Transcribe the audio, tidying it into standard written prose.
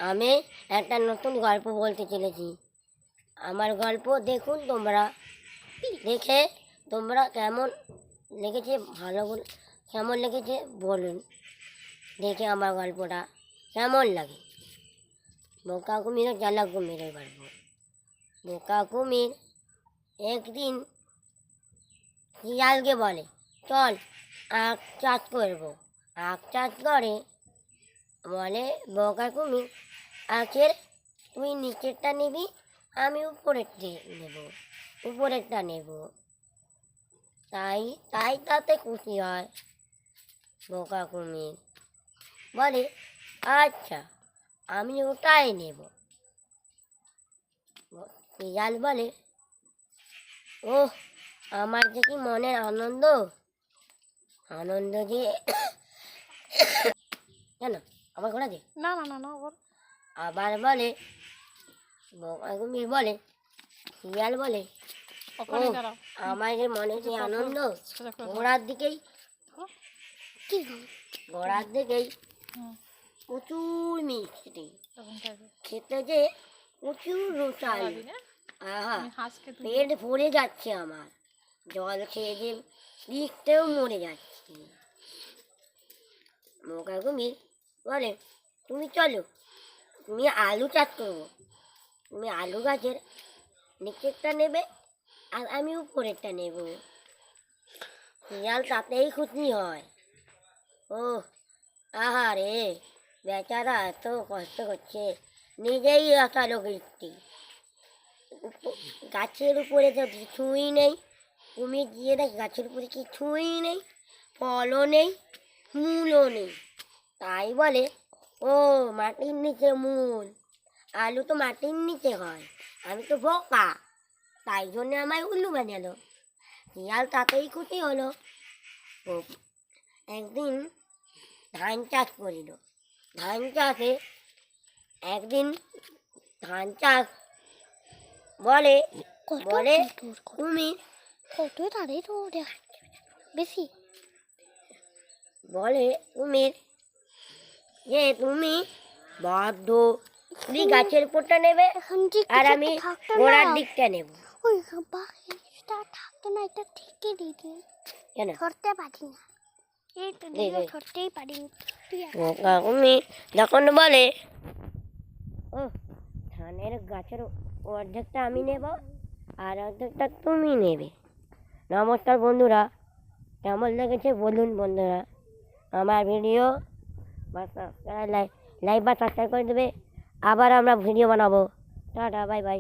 আমি একটা নতুন গল্প বলতে চলেছি। আমার গল্প দেখুন তোমরা, দেখে তোমরা কেমন লেগেছে কেমন লেগেছে বলুন, দেখে আমার গল্পটা কেমন লাগে। বোকা কুমির ও চালাক কুমিরের গল্প। বোকা কুমির একদিন শিয়ালকে বলে, চল আখ চাষ করবো। আখ চাষ করে বলে বোকা কুমির, আখের তুই নিচেরটা নিবি, আমি উপরেরটা নেব। তাই তাই তাতে খুশি হয়। বোকা কুমির বলে, আচ্ছা আমি ওটাই নেব। শিয়াল বলে, ওহ আমার যে কি মনের আনন্দ যে কেন আবার ঘোরা দে না না না না আবার বলে বোকা কুমির বলে, শিয়াল বলে, ওখানে ও দাঁড়াও। আমার যে মনে যে আনন্দ ঘোড়ার দিকেই প্রচুর মিষ্টি খেতে, যে প্রচুর রসাল। আহা পেট ভরে যাচ্ছে আমার, জল খেয়ে যে লিখতেও মরে যাচ্ছে। বোকা কুমির বলে, তুমি চলো, তুমি আলু চাষ করবো। তুমি আলু গাছের নিচেরটা নেবে আর আমি উপরেরটা নেব। শিয়াল তাতেই খুশি হয়। ও আহারে, বেচারা এত কষ্ট করছে, নিজেই আসালো কীর্তি। গাছের উপরে তো কিছুই নেই। কুমির গিয়ে দেখ গাছের উপরে কিছুই নেই, ফলও নেই, মূলও নেই। তাই বলে, ও মাটির নিচে মূল, আলু তো মাটির নিচে হয়, আমি তো বোকা, তাই জন্যে আমায় উল্লু বানালো। শিয়াল তাতেই খুশি হলো। ও একদিন ধান চাষ করিল। ধান চাষ বলে কুমির, বেশি বলে কুমির যে তুমি বাধ্য, তুমি গাছের উপরটা নেবে আর আমি গোড়ার দিকটা নেব। ওই থাকতো না, এটা ঠিকই দিদি কেন ধরতে পারি না, এই তো ধরতেই পারি। কুমির যখন বলে, ও ধানের গাছের অর্ধেকটা আমি নেব আর অর্ধেকটা তুমি নেবে। নমস্কার বন্ধুরা, কেমন লেগেছে বলুন বন্ধুরা। আমার ভিডিও লাইক বা সাবস্ক্রাইব করে দেবে। আবার আমরা ভিডিও বানাবো। Tata, bye bye.